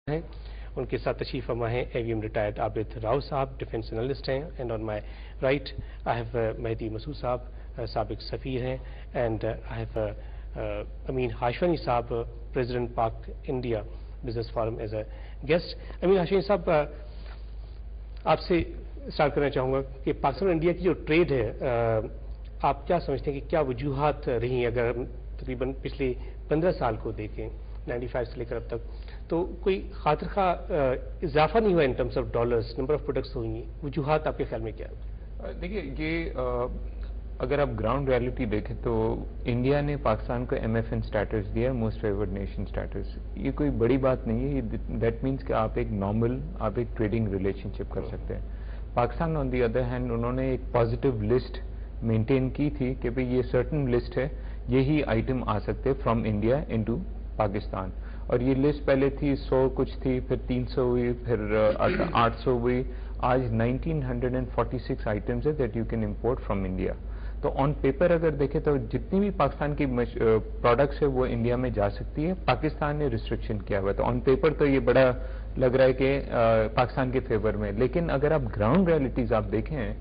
ہیں ان کے ساتھ تشریف فرما ہیں AVM retired Abid Rao sahab defence analyst ہیں and on my right I have Mehdi Masood sahab سابق سفیر ہیں and I have Amin Hashmi sahab president Pak India business forum as a guest. Amin Hashmi sahab آپ سے اسٹارٹ کرنا چاہوں گا کہ پاکستان اور انڈیا کی جو ٹریڈ ہے آپ کیا سمجھتے ہیں کہ کیا وجوہات رہی اگر ہم تقریباً پچھلے 15 سال کو دیکھیں 95 سے لے کر اب تک تو کوئی خاطر خواہ اضافہ نہیں ہوا in terms of dollars number of products ہوئی ہیں وجوہات آپ کے خیال میں کیا ہے؟ دیکھیے یہ اگر آپ گراؤنڈ ریالٹی دیکھیں تو انڈیا نے پاکستان کو MFN اسٹیٹس دیا موسٹ فیورڈ نیشن اسٹیٹس. یہ کوئی بڑی بات نہیں ہے, دیٹ مینس کہ آپ ایک نارمل آپ ایک ٹریڈنگ ریلیشن شپ کر سکتے ہیں. پاکستان آن دی ادر ہینڈ انہوں نے ایک پازیٹیو لسٹ مینٹین کی تھی کہ بھئی یہ سرٹن لسٹ ہے, یہی آئٹم آ سکتے فرام انڈیا انٹو پاکستان. اور یہ لسٹ پہلے تھی 100 کچھ تھی, پھر 300 ہوئی, پھر 800 ہوئی, آج 1946 آئٹمز ہے that you can import from India. تو آن پیپر اگر دیکھیں تو جتنی بھی پاکستان کی پروڈکٹس ہے وہ انڈیا میں جا سکتی ہے. پاکستان نے ریسٹرکشن کیا ہوا ہے, تو آن پیپر تو یہ بڑا لگ رہا ہے کہ پاکستان کے فیور میں, لیکن اگر آپ گراؤنڈ ریالٹیز آپ دیکھیں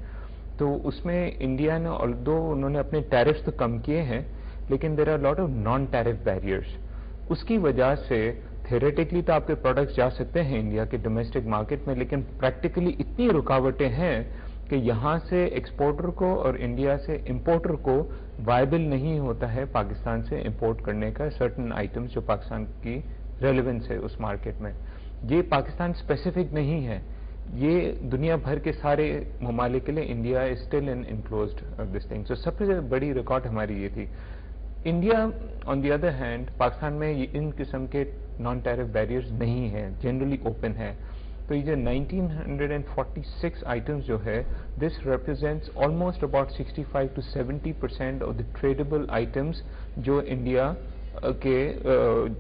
تو اس میں انڈیا نے آلدو انہوں نے اپنے ٹیرفس تو کم کیے ہیں لیکن there are lot of non tariff barriers. اس کی وجہ سے تھیوریٹکلی تو آپ کے پروڈکٹس جا سکتے ہیں انڈیا کے ڈومیسٹک مارکیٹ میں, لیکن پریکٹیکلی اتنی رکاوٹیں ہیں کہ یہاں سے ایکسپورٹر کو اور انڈیا سے امپورٹر کو وائبل نہیں ہوتا ہے پاکستان سے امپورٹ کرنے کا سرٹن آئٹمس جو پاکستان کی ریلیونس ہے اس مارکیٹ میں. یہ پاکستان اسپیسیفک نہیں ہے, یہ دنیا بھر کے سارے ممالک کے لیے India is still enclosed this thing. So سب سے بڑی ریکارڈ ہماری یہ تھی. India on the other hand Pakistan میں ان قسم کے نان ٹیرف بیریئرز نہیں ہیں, جنرلی اوپن ہے. تو یہ جو 1946 آئٹمز جو ہے this represents almost about 65 to 70% of the tradable items جو انڈیا کے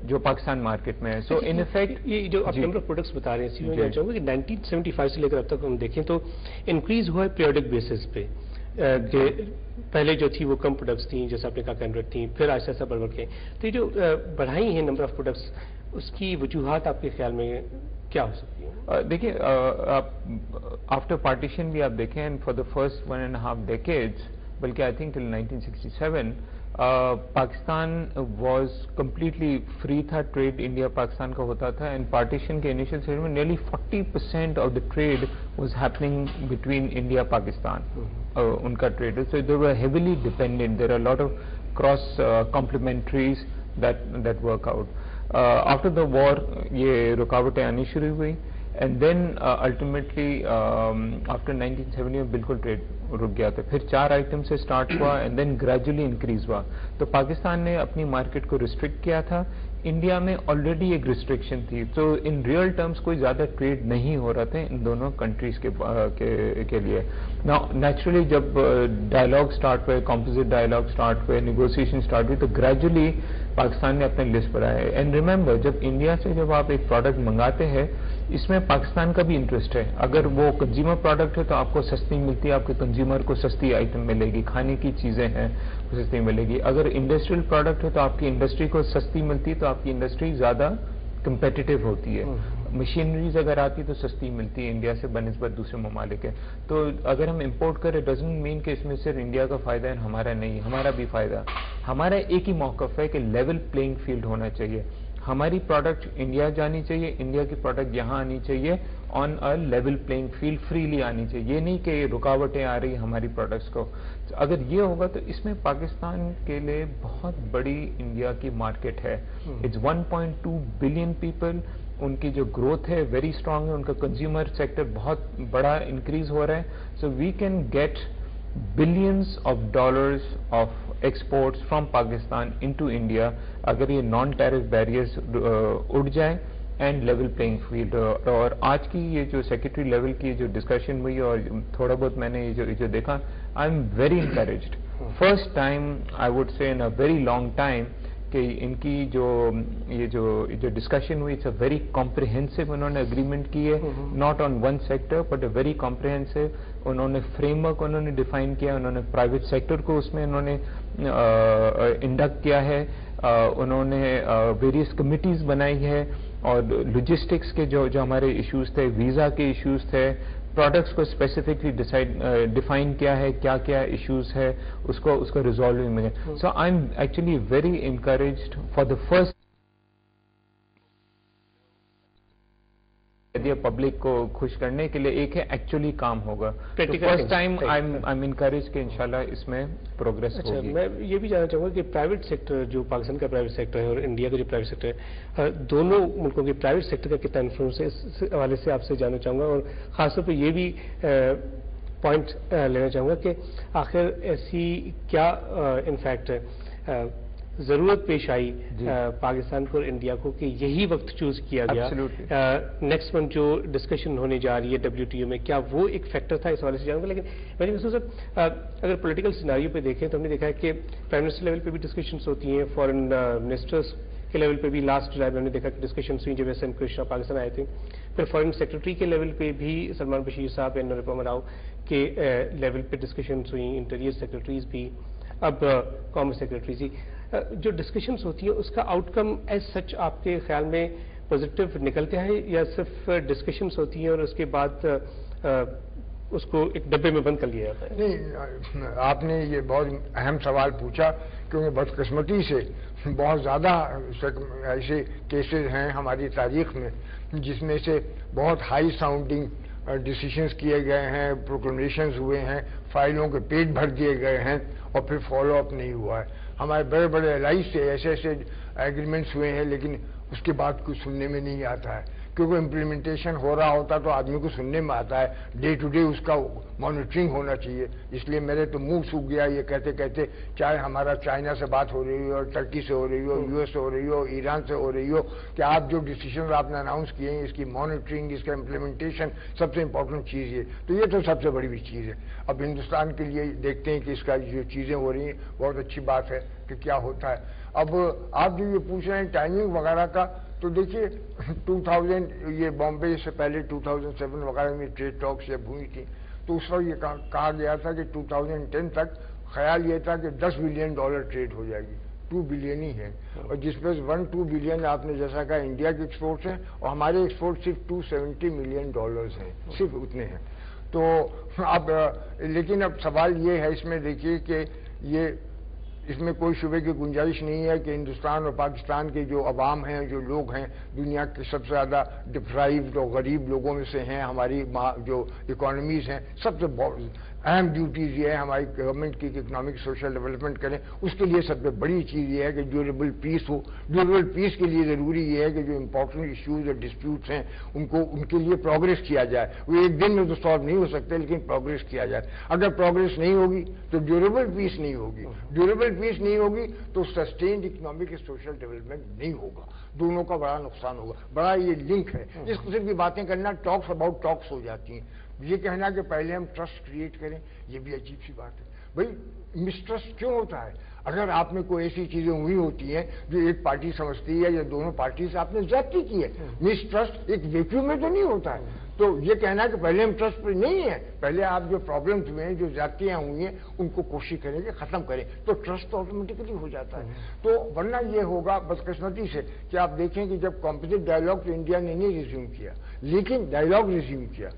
جو پاکستان مارکیٹ میں ہے. سو ان افیکٹ یہ جو آپ نمبر آف پروڈکٹس بتا رہے ہیں میں چاہوں گا کہ 1975 سے لے کر اب تک ہم دیکھیں تو انکریز ہوا ہے پیریوڈک بیسس پہ, کہ پہلے جو تھی وہ کم پروڈکٹس تھیں جیسے آپ نے کہا 100 تھیں, پھر آہستہ آہستہ بڑھ کے تو یہ جو بڑھائی ہیں نمبر آف پروڈکٹس اس کی وجوہات آپ کے خیال میں کیا ہو سکتی ہیں؟ دیکھیے آفٹر پارٹیشن بھی آپ دیکھیں فار دا فرسٹ 1.5 decades بلکہ I think till 1967 Pakistan was completely free تھا, ٹریڈ انڈیا پاکستان کا ہوتا تھا, اینڈ پارٹیشن کے انیشیل اسٹیج میں nearly 40% of the trade was happening between India Pakistan ان کا trade. So they were heavily dependent, there are lot of cross complementaries that work out. After the war یہ رکاوٹیں آنی شروع ہوئی اینڈ دین الٹیمیٹلی آفٹر 1970 میں بالکل ٹریڈ رک گیا تھا. پھر 4 آئٹم سے سٹارٹ ہوا اینڈ دین گریجولی انکریز ہوا. تو پاکستان نے اپنی مارکیٹ کو ریسٹرکٹ کیا تھا, انڈیا میں آلریڈی ایک ریسٹرکشن تھی, تو ان ریئل ٹرمز کوئی زیادہ ٹریڈ نہیں ہو رہا تھا ان دونوں کنٹریز کے لیے. نیچرلی جب ڈائلاگ سٹارٹ ہوئے, کمپوزٹ ڈائلاگ سٹارٹ ہوئے, نیگوسیشن سٹارٹ ہوئی, تو گریجولی پاکستان نے اپنے لسٹ بڑھائے. اینڈ ریمبر جب انڈیا سے جب آپ ایک پروڈکٹ منگاتے ہیں اس میں پاکستان کا بھی انٹرسٹ ہے. اگر وہ کنزیومر پروڈکٹ ہے تو آپ کو سستی ملتی ہے, آپ کے کنزیومر کو سستی آئٹم ملے گی, کھانے کی چیزیں ہیں سستی ملے گی. اگر انڈسٹریل پروڈکٹ ہے تو آپ کی انڈسٹری کو سستی ملتی ہے, تو آپ کی انڈسٹری زیادہ کمپیٹیٹو ہوتی ہے. مشینریز اگر آتی تو سستی ملتی ہے انڈیا سے بنسبت دوسرے ممالک ہے. تو اگر ہم امپورٹ کریں ڈزنٹ مین کہ اس میں صرف انڈیا کا فائدہ ہے, ہمارا نہیں, ہمارا بھی فائدہ. ہمارا ایک ہی موقف ہے کہ لیول پلینگ فیلڈ ہونا چاہیے. ہماری پروڈکٹ انڈیا جانی چاہیے, انڈیا کی پروڈکٹ یہاں آنی چاہیے آن اے لیول پلینگ فیلڈ, فریلی آنی چاہیے. یہ نہیں کہ رکاوٹیں آ رہی ہماری پروڈکٹس کو. اگر یہ ہوگا تو اس میں پاکستان کے لیے بہت بڑی انڈیا کی مارکیٹ ہے. اٹس 1.2 بلین پیپل, ان کی جو گروتھ ہے ویری اسٹرانگ ہے, ان کا کنزیومر سیکٹر بہت بڑا انکریز ہو رہا ہے. So we can get billions of dollars of exports from Pakistan into India اگر یہ نان ٹیرف بیریئرز اٹھ جائیں اینڈ لیول پلینگ فیلڈ. اور آج کی یہ جو سیکرٹری لیول کی جو ڈسکشن ہوئی اور تھوڑا بہت میں نے یہ جو دیکھا, I am very encouraged. First time I would say in a very long time کہ ان کی یہ جو ڈسکشن ہوئی اٹس اے ویری کمپریہنسو انہوں نے اگریمنٹ کی ہے, not on one sector but a very comprehensive. انہوں نے فریم ورک انہوں نے ڈیفائن کیا, انہوں نے پرائیویٹ سیکٹر کو اس میں انہوں نے انڈکٹ کیا ہے, انہوں نے ویریس کمیٹیز بنائی ہے, اور لوجسٹکس کے جو ہمارے ایشوز تھے، ویزا کے ایشوز تھے، پروڈکٹس کو اسپیسیفکلی ڈیفائن کیا ہے، کیا کیا ایشوز ہے، اس کو ریزالو میں. So I am actually very encouraged for the first public کو خوش کرنے کے لیے. ایک ہے ایکچولی کام ہوگا. First time I am encourage کہ انشاءاللہ اس میں پروگرس ہوگی. میں یہ بھی جاننا چاہوں گا کہ پرائیویٹ سیکٹر جو پاکستان کا پرائیویٹ سیکٹر ہے اور انڈیا کا جو پرائیویٹ سیکٹر ہے، دونوں ملکوں کے پرائیویٹ سیکٹر کا کتنا انفلوئنس ہے، اس حوالے سے آپ سے جاننا چاہوں گا. اور خاص طور پہ یہ بھی پوائنٹ لینا چاہوں گا کہ آخر ایسی کیا انفیکٹ ضرورت پیش آئی پاکستان کو اور انڈیا کو کہ یہی وقت چوز کیا گیا. نیکسٹ منتھ جو ڈسکشن ہونے جا رہی ہے WTO میں، کیا وہ ایک فیکٹر تھا؟ اس حوالے سے جانوں گا. لیکن میں نے صاحب اگر پولیٹیکل سیناریو پہ دیکھیں تو ہم نے دیکھا ہے کہ پرائم منسٹر لیول پہ بھی ڈسکشنس ہوتی ہیں، فارن منسٹرس کے لیول پہ بھی لاسٹ جولائی میں ہم نے دیکھا کہ ڈسکشنس ہوئی جب ایس ایم کرشنا پاکستان آئے تھے. پھر فارن سیکرٹری کے لیول پہ بھی سلمان بشیر صاحب اینڈ نروپما راؤ کے لیول پہ ڈسکشنس ہوئی، انٹیریئر سیکرٹریز بھی، اب کامرس سیکرٹریز بھی. جو ڈسکشنز ہوتی ہیں اس کا آؤٹ کم ایز سچ آپ کے خیال میں پازیٹیو نکلتے ہیں یا صرف ڈسکشنز ہوتی ہیں اور اس کے بعد اس کو ایک ڈبے میں بند کر لیا جاتا ہے؟ نہیں، آپ نے یہ بہت اہم سوال پوچھا کیونکہ بدقسمتی سے بہت زیادہ ایسے کیسز ہیں ہماری تاریخ میں جس میں سے بہت ہائی ساؤنڈنگ ڈیسیشنز کیے گئے ہیں، پروکلمیشنز ہوئے ہیں، فائلوں کے پیج بھر دیے گئے ہیں اور پھر فالو اپ نہیں ہوا ہے. ہمارے بڑے بڑے الائز سے ایسے ایگریمنٹس ہوئے ہیں لیکن اس کے بعد کچھ سننے میں نہیں آتا ہے کیونکہ امپلیمنٹیشن ہو رہا ہوتا تو آدمی کو سننے میں آتا ہے. ڈے ٹو ڈے اس کا مانیٹرنگ ہونا چاہیے. اس لیے میرے تو منہ سوکھ گیا یہ کہتے کہتے، چاہے ہمارا چائنا سے بات ہو رہی ہو اور ٹرکی سے ہو رہی ہو، US سے ہو رہی ہو، ایران سے ہو رہی ہو، کہ آپ جو ڈیسیشنز آپ نے اناؤنس کیے ہیں اس کی مانیٹرنگ، اس کا امپلیمنٹیشن سب سے امپورٹنٹ چیز ہے. تو یہ تو سب سے بڑی بھی چیز ہے. اب ہندوستان کے لیے دیکھتے ہیں کہ اس کا جو چیزیں ہو رہی ہیں بہت اچھی بات ہے کہ کیا ہوتا ہے. اب آپ جو یہ پوچھ رہے ہیں ٹائمنگ وغیرہ کا، تو دیکھیے 2000 یہ بامبے سے پہلے 2007 وغیرہ میں ٹریڈ ٹاکس جب ہوئی تھی تو اس وقت یہ کہا گیا تھا کہ 2010 تک خیال یہ تھا کہ $10 بلین ٹریڈ ہو جائے گی. 2 بلین ہی ہے، اور جس میں 1-2 بلین آپ نے جیسا کہا انڈیا کے ایکسپورٹس ہیں اور ہمارے ایکسپورٹ صرف $270 ملین ہیں، صرف اتنے ہیں. تو اب لیکن اب سوال یہ ہے اس میں دیکھیے کہ یہ اس میں کوئی شبے کی گنجائش نہیں ہے کہ ہندوستان اور پاکستان کے جو عوام ہیں، جو لوگ ہیں، دنیا کے سب سے زیادہ ڈپرائیوڈ اور غریب لوگوں میں سے ہیں. ہماری جو اکانومیز ہیں سب سے اہم ڈیوٹیز یہ ہے ہماری گورنمنٹ کی کہ اکنامک سوشل ڈیولپمنٹ کریں. اس کے لیے سب سے بڑی چیز یہ ہے کہ ڈیوریبل پیس ہو. ڈیوریبل پیس کے لیے ضروری یہ ہے کہ جو امپورٹنٹ ایشوز اور ڈسپیوٹس ہیں ان کے لیے پروگریس کیا جائے. وہ ایک دن میں تو سالو نہیں ہو سکتے لیکن پروگریس کیا جائے. اگر پروگریس نہیں ہوگی تو ڈیوریبل پیس نہیں ہوگی. ڈیوریبل پیس نہیں ہوگی تو سسٹینڈ اکنامک اور سوشل ڈیولپمنٹ نہیں ہوگا. دونوں کا بڑا نقصان ہوگا. بڑا یہ لنک ہے. اس قسم کی باتیں کرنا ٹاکس اباؤٹ ٹاکس ہو جاتی ہیں. یہ کہنا کہ پہلے ہم ٹرسٹ کریٹ کریں، یہ بھی عجیب سی بات ہے. بھائی مسٹرسٹ کیوں ہوتا ہے؟ اگر آپ میں کوئی ایسی چیزیں ہوئی ہوتی ہیں جو ایک پارٹی سمجھتی ہے یا دونوں پارٹی سے آپ نے زیادتی کی ہے، مسٹرسٹ ایک ویکیوم میں تو نہیں ہوتا ہے. تو یہ کہنا کہ پہلے ہم ٹرسٹ پہ نہیں ہے، پہلے آپ جو پرابلمز ہوئے ہیں، جو زیادتیاں ہوئی ہیں، ان کو کوشش کریں کہ ختم کریں تو ٹرسٹ تو آٹومیٹکلی ہو جاتا ہے. تو ورنہ یہ ہوگا بدقسمتی سے کہ آپ دیکھیں کہ جب کمپوزٹ ڈائیلاگ تو انڈیا نے نہیں ریزیوم کیا لیکن ڈائیلاگ ریزیوم کیا.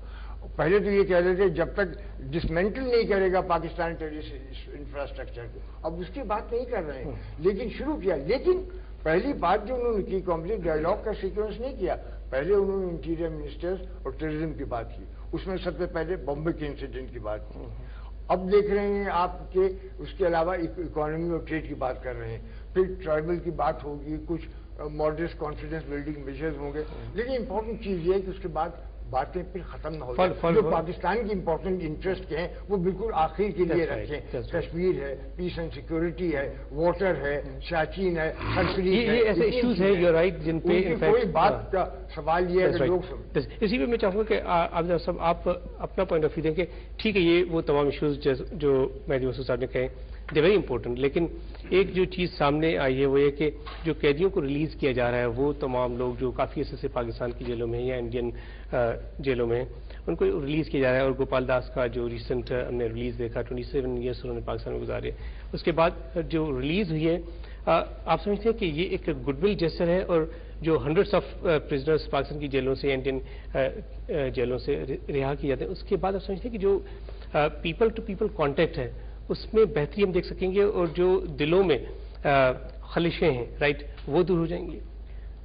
پہلے تو یہ کہہ رہے تھے جب تک ڈسمینٹل نہیں کرے گا پاکستان ٹیررسٹ انفراسٹرکچر کو، اب اس کی بات نہیں کر رہے ہیں لیکن شروع کیا. لیکن پہلی بات جو انہوں نے کی کمپلیٹ ڈائیلاگ کا سیکوینس نہیں کیا. پہلے انہوں نے انٹیریئر منسٹرز اور ٹیررزم کی بات کی، اس میں سب سے پہلے بامبے کے انسیڈنٹ کی بات کی. اب دیکھ رہے ہیں آپ کے اس کے علاوہ اکانومی اور ٹریڈ کی بات کر رہے ہیں. پھر ٹرائبل کی بات ہوگی، کچھ ماڈریٹ کانفیڈنس بلڈنگ میجرز ہوں گے. لیکن امپورٹنٹ چیز یہ ہے کہ اس کے بعد باتیں پھر ختم نہ ہو جائیں. جو پاکستان کی امپورٹنٹ انٹرسٹ کے ہیں وہ بالکل آخر کے لیے رکھیں. کشمیر ہے، پیس اینڈ سیکورٹی ہے، واٹر ہے، شاچین ہے، یہ ایسے ایشوز ہیں جو رائٹ جن پہ کوئی بات کا سوال یہ ہے کہ لوگ اسی پہ میں چاہوں گا کہ آپ صاحب آپ اپنا پوائنٹ آف ویو دیں کہ ٹھیک ہے یہ وہ تمام ایشوز جو مہدی مسعود صاحب نے کہے دے ویری امپورٹنٹ، لیکن ایک جو چیز سامنے آئی ہے وہ یہ کہ جو قیدیوں کو ریلیز کیا جا رہا ہے وہ تمام لوگ جو کافی عرصے سے پاکستان کی جیلوں میں ہیں یا انڈین جیلوں میں ہیں ان کو ریلیز کیا جا رہا ہے. اور گوپال داس کا جو ریسنٹ ہم نے ریلیز دیکھا 27 ایئرس انہوں نے پاکستان میں گزارے. اس کے بعد جو ریلیز ہوئی ہے آپ سمجھتے ہیں کہ یہ ایک گڈ ول جیسر ہے اور جو ہنڈریڈس آف پرزنرز پاکستان کی جیلوں سے انڈین جیلوں سے رہا کیے جاتے ہیں اس کے بعد آپ سمجھتے ہیں کہ جو پیپل ٹو پیپل کانٹیکٹ ہے اس میں بہتری ہم دیکھ سکیں گے اور جو دلوں میں خلشیں ہیں رائٹ وہ دور ہو جائیں گی؟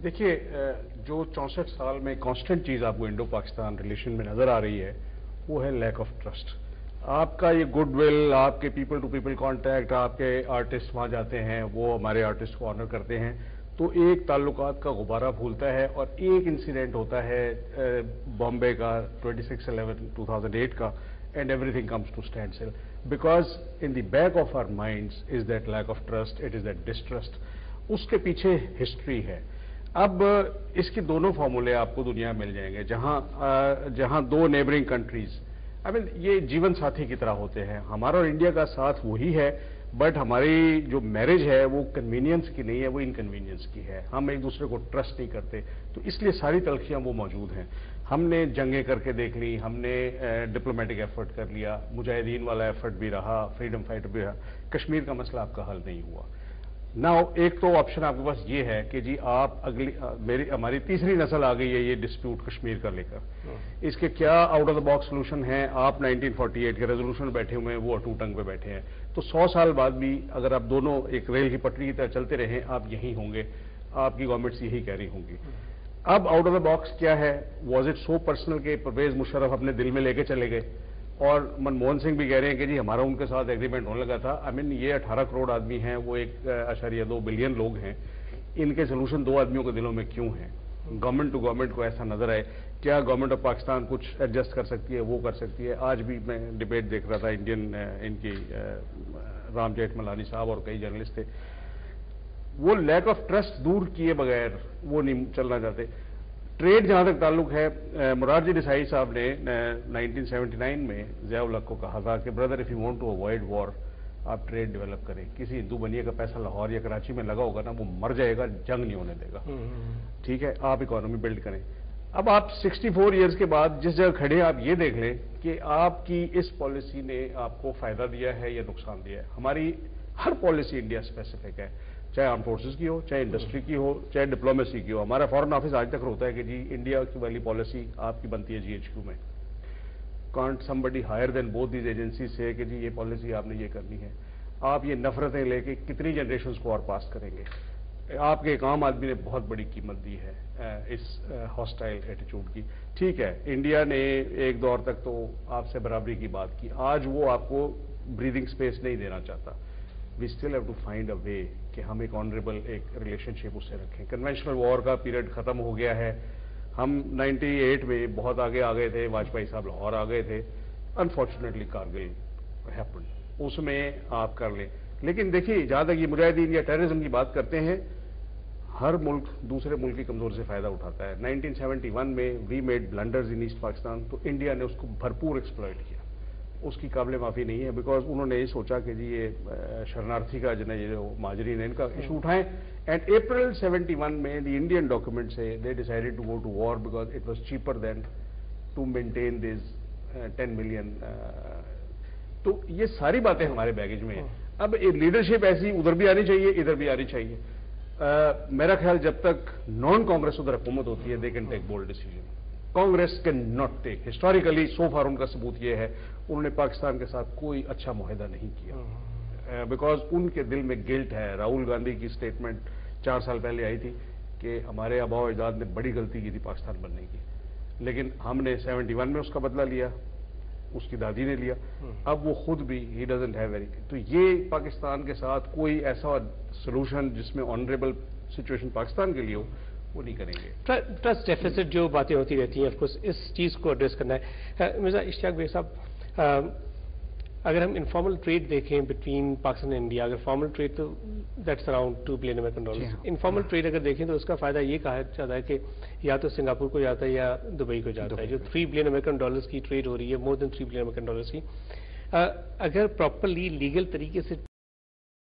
دیکھیے جو 64 سال میں کانسٹنٹ چیز آپ کو انڈو پاکستان ریلیشن میں نظر آ رہی ہے وہ ہے لیک آف ٹرسٹ. آپ کا یہ گڈ ول، آپ کے پیپل ٹو پیپل کانٹیکٹ، آپ کے آرٹسٹ وہاں جاتے ہیں، وہ ہمارے آرٹسٹ کو آنر کرتے ہیں، تو ایک تعلقات کا غبارہ پھولتا ہے. اور ایک انسیڈنٹ ہوتا ہے بامبے کا 26/11/2008 کا، and everything comes to stand still because in the back of our minds is that lack of trust, it is that distrust. اس کے پیچھے ہسٹری ہے. اب اس کے دونوں فارمولے آپ کو دنیا میں مل جائیں گے جہاں دو نیبرنگ کنٹریز یہ جیون ساتھی کی طرح ہوتے ہیں. ہمارا اور انڈیا کا ساتھ وہی ہے، بٹ ہماری جو میرج ہے وہ کنوینئنس کی نہیں ہے، وہ انکنوینئنس کی ہے. ہم ایک دوسرے کو ٹرسٹ نہیں کرتے، تو اس لیے ساری تلخیاں وہ موجود ہیں. ہم نے جنگیں کر کے دیکھ لی، ہم نے ڈپلومیٹک ایفرٹ کر لیا، مجاہدین والا ایفرٹ بھی رہا، فریڈم فائٹر بھی رہا. کشمیر کا مسئلہ آپ کا حل نہیں ہوا. ناؤ ایک تو آپشن آپ کے پاس یہ ہے کہ جی آپ ہماری تیسری نسل آ گئی ہے یہ ڈسپیوٹ کشمیر کا لے کر. اس کے کیا out of the box solution ہے؟ آپ 1948 کے ریزولوشن بیٹھے ہوئے ہیں، وہ اٹو ٹنگ پہ بیٹھے ہیں. تو 100 سال بعد بھی اگر آپ دونوں ایک ریل کی پٹری کی طرح چلتے رہیں، آپ یہی ہوں گے، آپ کی گورنمنٹس یہی کہہ رہی ہوں گی. اب آؤٹ آف دا باکس کیا ہے؟ واز اٹ سو پرسنل کہ پرویز مشرف اپنے دل میں لے کے چلے گئے؟ اور منموہن سنگھ بھی کہہ رہے ہیں کہ جی ہمارا ان کے ساتھ ایگریمنٹ ہونے لگا تھا. یہ 18 کروڑ آدمی ہیں، وہ 1.2 بلین لوگ ہیں. ان کے سولوشن 2 آدمیوں کے دلوں میں کیوں ہیں؟ گورنمنٹ ٹو گورنمنٹ کو ایسا نظر آئے. کیا گورنمنٹ آف پاکستان کچھ ایڈجسٹ کر سکتی ہے؟ وہ کر سکتی ہے. آج بھی میں ڈبیٹ دیکھ رہا تھا ان کی رام جیٹھ ملانی صاحب اور کئی جرنلسٹ تھے. وہ لیک آف ٹرسٹ دور کیے بغیر وہ نہیں چلنا چاہتے. ٹریڈ جہاں تک تعلق ہے، مرارجی دیسائی صاحب نے 1979 میں ضیاء الحق کو کہا تھا کہ brother if you want to avoid war آپ ٹریڈ ڈیولپ کریں. کسی ہندو بنیے کا پیسہ لاہور یا کراچی میں لگا ہوگا نا، وہ مر جائے گا، جنگ نہیں ہونے دے گا. ٹھیک ہے، آپ اکانومی بلڈ کریں. اب آپ 64 ایئرز کے بعد جس جگہ کھڑے ہیں، آپ یہ دیکھ لیں کہ آپ کی اس پالیسی نے آپ کو فائدہ دیا ہے یا نقصان دیا ہے. ہماری ہر پالیسی انڈیا اسپیسیفک ہے، چاہے آرم فورسز کی ہو، چاہے انڈسٹری کی ہو، چاہے ڈپلومیسی کی ہو. ہمارا فارن آفس آج تک روتا ہے کہ جی انڈیا کی والی پالیسی آپ کی بنتی ہے GHQ میں. Can't somebody hire then both these agencies سے کہ جی یہ پالیسی آپ نے یہ کرنی ہے. آپ یہ نفرتیں لے کے کتنی جنریشنز کو اور پاس کریں گے؟ آپ کے ایک عام آدمی نے بہت بڑی قیمت دی ہے اس ہاسٹائل ایٹیچیوڈ کی. ٹھیک ہے، انڈیا نے ایک دور تک تو آپ سے برابری کی بات کی، آج وہ آپ کو بریدنگ سپیس نہیں دینا چاہتا. We still have to find a way کہ ہم ایک آنریبل ایک ریلیشن شپ اس سے رکھیں. کنونشنل وار کا پیریڈ ختم ہو گیا ہے. ہم 98 میں بہت آگے آ گئے تھے، واجپئی صاحب لاہور آ گئے تھے. انفارچونیٹلی کارگل ہیپن، اس میں آپ کر لیں. لیکن دیکھیے جہاں تک یہ مجاہدین یا ٹیررزم کی بات کرتے ہیں، ہر ملک دوسرے ملک کی کمزوری سے فائدہ اٹھاتا ہے. 1971 میں we made blunders in East Pakistan, تو انڈیا نے اس کو بھرپور ایکسپلائٹ کیا. اس کی قابل معافی نہیں ہے، بیکاز انہوں نے یہ سوچا کہ جی یہ شرنارتھی کا جو مہاجرین ہیں ان کا ایشو اٹھائیں. اینڈ اپریل 71 میں دی انڈین ڈاکومنٹ سے they decided to go to war because it was cheaper than to maintain this 10 million. تو یہ ساری باتیں ہمارے بیگیج میں ہیں. اب لیڈرشپ ایسی ادھر بھی آنی چاہیے، ادھر بھی آنی چاہیے. میرا خیال جب تک نان کانگریس ادھر حکومت ہوتی ہے، they can take bold decision. Congress can not take. Historically so far ان کا ثبوت یہ ہے انہوں نے پاکستان کے ساتھ کوئی اچھا معاہدہ نہیں کیا، بیکاز ان کے دل میں گلٹ ہے. راہل گاندھی کی سٹیٹمنٹ 4 سال پہلے آئی تھی کہ ہمارے آباء و اجداد نے بڑی غلطی کی تھی پاکستان بننے کی، لیکن ہم نے 71 میں اس کا بدلہ لیا، اس کی دادی نے لیا. اب وہ خود بھی ہی ڈزنٹ ہیو ویری. تو یہ پاکستان کے ساتھ کوئی ایسا سولوشن جس میں آنریبل سچویشن پاکستان کے لیے ہو وہ نہیں کریں گے. ٹرسٹ ڈیفیسٹ جو باتیں ہوتی رہتی ہیں، آف کورس اس چیز کو ایڈریس کرنا ہے. مرزا اشتیاق بھائی صاحب، اگر ہم انفارمل ٹریڈ دیکھیں بٹوین پاکستان اینڈ انڈیا، اگر فارمل ٹریڈ تو that's around $2 billion. Informal trade اگر دیکھیں تو اس کا فائدہ یہ کہا جاتا ہے کہ یا تو سنگاپور کو جاتا ہے یا دبئی کو جاتا ہے. جو $3 بلین کی ٹریڈ ہو رہی ہے، مور دین $3 بلین کی. اگر پراپرلی لیگل طریقے سے